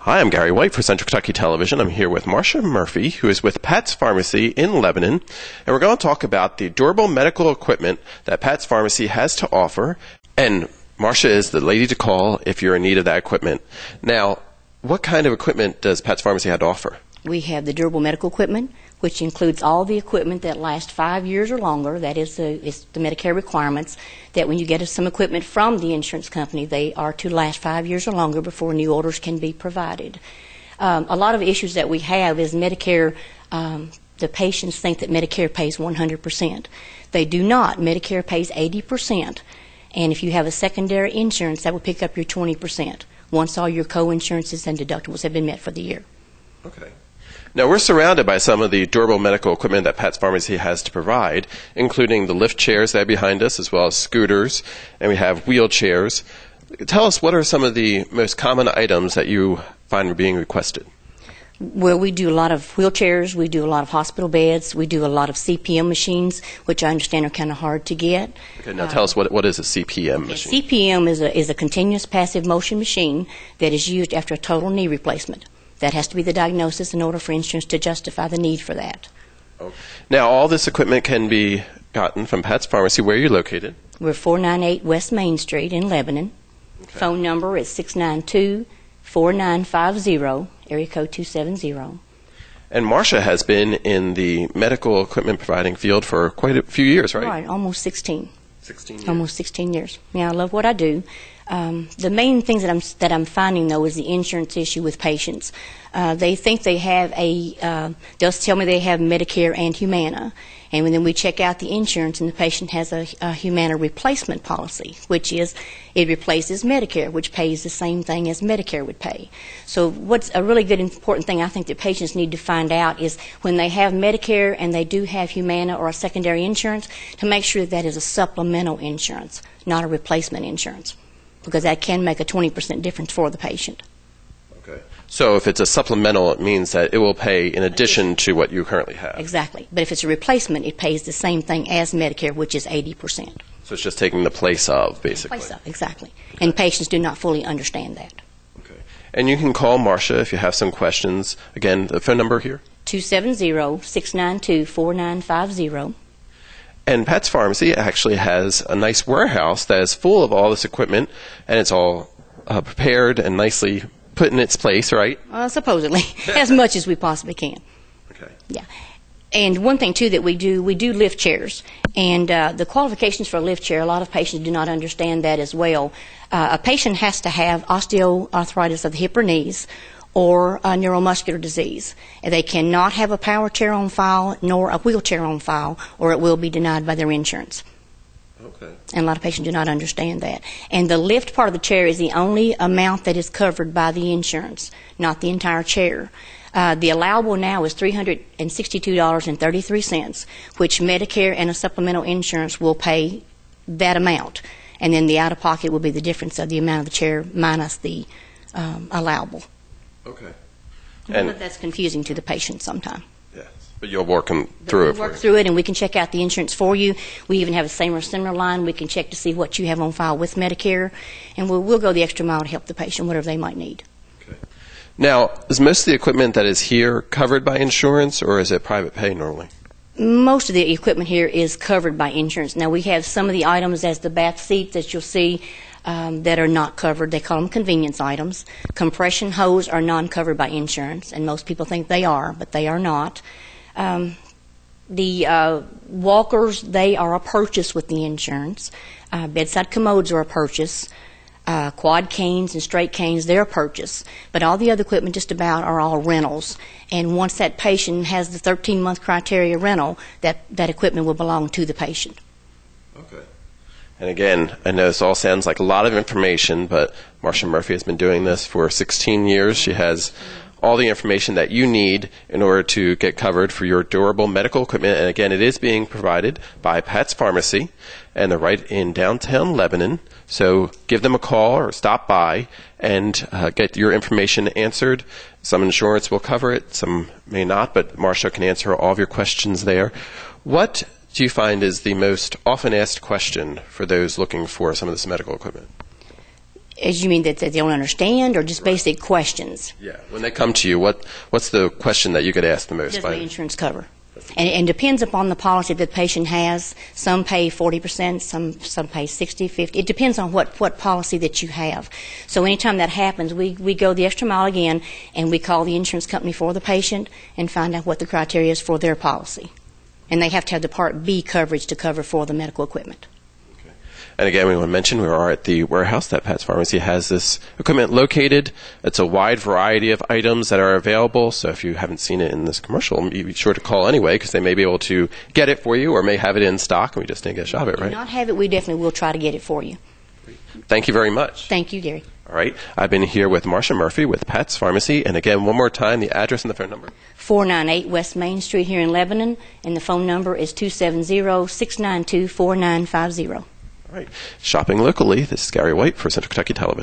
Hi, I'm Gary White for Central Kentucky Television. I'm here with Marcia Murphy, who is with Pat's Pharmacy in Lebanon, and we're going to talk about the durable medical equipment that Pat's Pharmacy has to offer. And Marcia is the lady to call if you're in need of that equipment. Now, what kind of equipment does Pat's Pharmacy have to offer? We have the durable medical equipment, which includes all the equipment that lasts 5 years or longer. That is the Medicare requirements, that when you get some equipment from the insurance company, they are to last 5 years or longer before new orders can be provided. A lot of issues that we have is Medicare, the patients think that Medicare pays 100%. They do not. Medicare pays 80%. And if you have a secondary insurance, that will pick up your 20% once all your co-insurances and deductibles have been met for the year. Okay. Now, we're surrounded by some of the durable medical equipment that Pat's Pharmacy has to provide, including the lift chairs that are behind us, as well as scooters, and we have wheelchairs. Tell us, what are some of the most common items that you find are being requested? Well, we do a lot of wheelchairs, we do a lot of hospital beds, we do a lot of CPM machines, which I understand are kind of hard to get. Okay, now tell us, what is a CPM machine? CPM is a continuous passive motion machine that is used after a total knee replacement. That has to be the diagnosis in order for insurance to justify the need for that. Now, all this equipment can be gotten from Pat's Pharmacy. Where are you located? We're 498 West Main Street in Lebanon. Okay. Phone number is 692-4950, area code 270. And Marcia has been in the medical equipment providing field for quite a few years, right? Right, almost 16. 16 years. Almost 16 years. Yeah, I love what I do. The main things that I'm finding, though, is the insurance issue with patients. They think they have they'll tell me they have Medicare and Humana, and then we check out the insurance, and the patient has a Humana replacement policy, which is it replaces Medicare, which pays the same thing as Medicare would pay. So what's a really good important thing I think that patients need to find out is when they have Medicare and they do have Humana or a secondary insurance, to make sure that is a supplemental insurance, not a replacement insurance, because that can make a 20% difference for the patient. Okay. So if it's a supplemental, it means that it will pay in addition to what you currently have. Exactly. But if it's a replacement, it pays the same thing as Medicare, which is 80%. So it's just taking the place of, basically. Place of, exactly. Okay. And patients do not fully understand that. Okay. And you can call Marcia if you have some questions. Again, the phone number here? 270-692-4950. And Pat's Pharmacy actually has a nice warehouse that is full of all this equipment, and it's all prepared and nicely put in its place, right? Supposedly, as much as we possibly can. Okay. Yeah. And one thing, too, that we do lift chairs. And the qualifications for a lift chair, a lot of patients do not understand that as well. A patient has to have osteoarthritis of the hip or knees, or a neuromuscular disease. They cannot have a power chair on file nor a wheelchair on file, or it will be denied by their insurance. Okay. And a lot of patients do not understand that. And the lift part of the chair is the only amount that is covered by the insurance, not the entire chair. The allowable now is $362.33, which Medicare and a supplemental insurance will pay that amount. And then the out-of-pocket will be the difference of the amount of the chair minus the allowable. Okay. And that's confusing to the patient sometimes. Yes, but you'll work through it. We work through it, and we can check out the insurance for you. We even have a similar line. We can check to see what you have on file with Medicare, and we'll go the extra mile to help the patient, whatever they might need. Okay. Now, is most of the equipment that is here covered by insurance, or is it private pay normally? Most of the equipment here is covered by insurance. Now, we have some of the items as the bath seats that you'll see that are not covered. They call them convenience items. Compression hose are non-covered by insurance, and most people think they are, but they are not. The walkers, they are a purchase with the insurance. Bedside commodes are a purchase. Quad canes and straight canes, they're a purchase. But all the other equipment just about are all rentals. And once that patient has the 13-month criteria rental, that equipment will belong to the patient. Okay. And again, I know this all sounds like a lot of information, but Marcia Murphy has been doing this for 16 years. She has all the information that you need in order to get covered for your durable medical equipment. And again, it is being provided by Pat's Pharmacy, and they're right in downtown Lebanon. So give them a call or stop by and get your information answered. Some insurance will cover it, some may not, but Marcia can answer all of your questions there. What do you find is the most often asked question for those looking for some of this medical equipment? As you mean that they don't understand, or just basic questions? Yeah. When they come to you, what's the question that you get asked the most? Does my insurance cover? And depends upon the policy that the patient has. Some pay 40%, some pay 60, 50. It depends on what policy that you have. So anytime that happens, we go the extra mile again, and we call the insurance company for the patient and find out what the criteria is for their policy. And they have to have the Part B coverage to cover for the medical equipment. And again, we want to mention we are at the warehouse that Pat's Pharmacy has this equipment located. It's a wide variety of items that are available. So if you haven't seen it in this commercial, be sure to call anyway, because they may be able to get it for you or may have it in stock and we just didn't get a shot of it, right? If we not have it, we definitely will try to get it for you. Thank you very much. Thank you, Gary. All right. I've been here with Marcia Murphy with Pat's Pharmacy. And again, one more time, the address and the phone number. 498 West Main Street here in Lebanon, and the phone number is 270-692-4950. All right. Shopping locally, this is Gary White for Central Kentucky Television.